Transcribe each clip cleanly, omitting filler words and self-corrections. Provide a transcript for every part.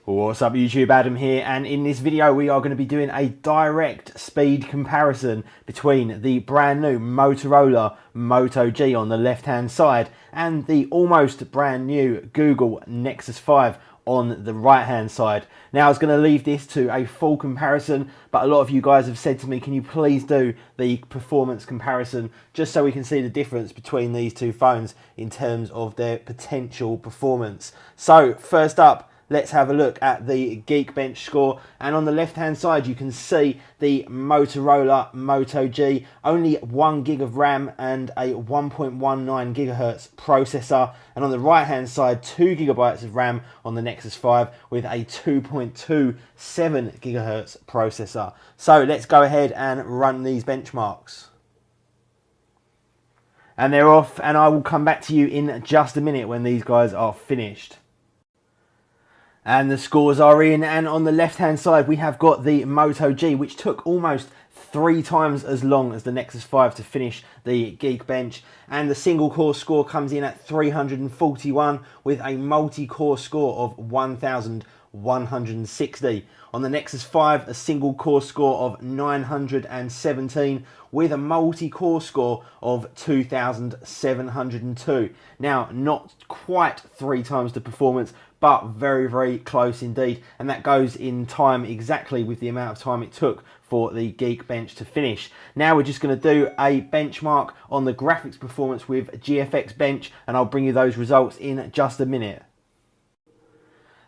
What's up YouTube, Adam here, and in this video we are going to be doing a direct speed comparison between the brand new Motorola Moto G on the left hand side and the almost brand new Google Nexus 5 on the right hand side. Now I was going to leave this to a full comparison, but a lot of you guys have said to me, can you please do the performance comparison just so we can see the difference between these two phones in terms of their potential performance. So first up, let's have a look at the Geekbench score, and on the left hand side you can see the Motorola Moto G, only 1 gig of RAM and a 1.19 gigahertz processor, and on the right hand side 2 gigabytes of RAM on the Nexus 5 with a 2.27 gigahertz processor. So let's go ahead and run these benchmarks. And they're off, and I will come back to you in just a minute when these guys are finished. And the scores are in, and on the left hand side we have got the Moto G, which took almost 3 times as long as the Nexus 5 to finish the Geekbench, and the single core score comes in at 341 with a multi-core score of 1160. On the Nexus 5, a single core score of 917 with a multi-core score of 2702. Now, not quite 3 times the performance, but very, very close indeed. And that goes in time exactly with the amount of time it took for the Geekbench to finish. Now we're just going to do a benchmark on the graphics performance with GFX Bench, and I'll bring you those results in just a minute.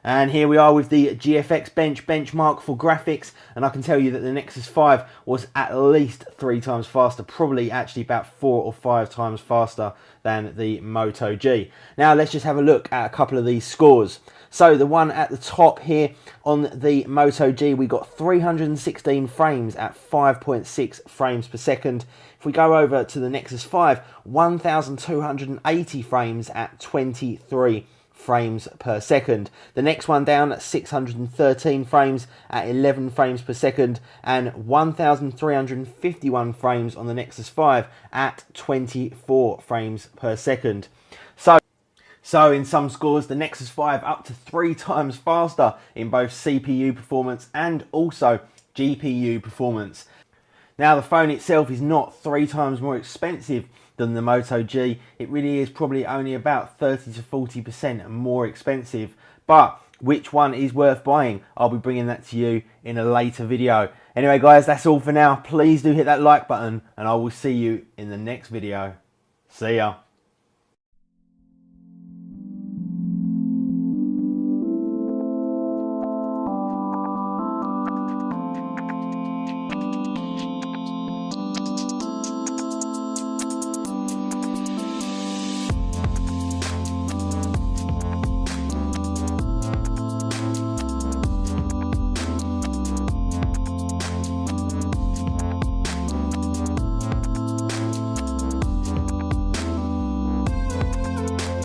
And here we are with the GFX Bench benchmark for graphics, and I can tell you that the Nexus 5 was at least 3 times faster, probably actually about 4 or 5 times faster than the Moto G. Now let's just have a look at a couple of these scores. So the one at the top here on the Moto G, we got 316 frames at 5.6 frames per second. If we go over to the Nexus 5, 1,280 frames at 23 frames per second. The next one down at 613 frames at 11 frames per second, and 1,351 frames on the Nexus 5 at 24 frames per second. So in some scores, the Nexus 5 up to 3 times faster in both CPU performance and also GPU performance. Now the phone itself is not 3 times more expensive than the Moto G. It really is probably only about 30 to 40% more expensive, but which one is worth buying? I'll be bringing that to you in a later video. Anyway guys, that's all for now. Please do hit that like button, and I will see you in the next video. See ya.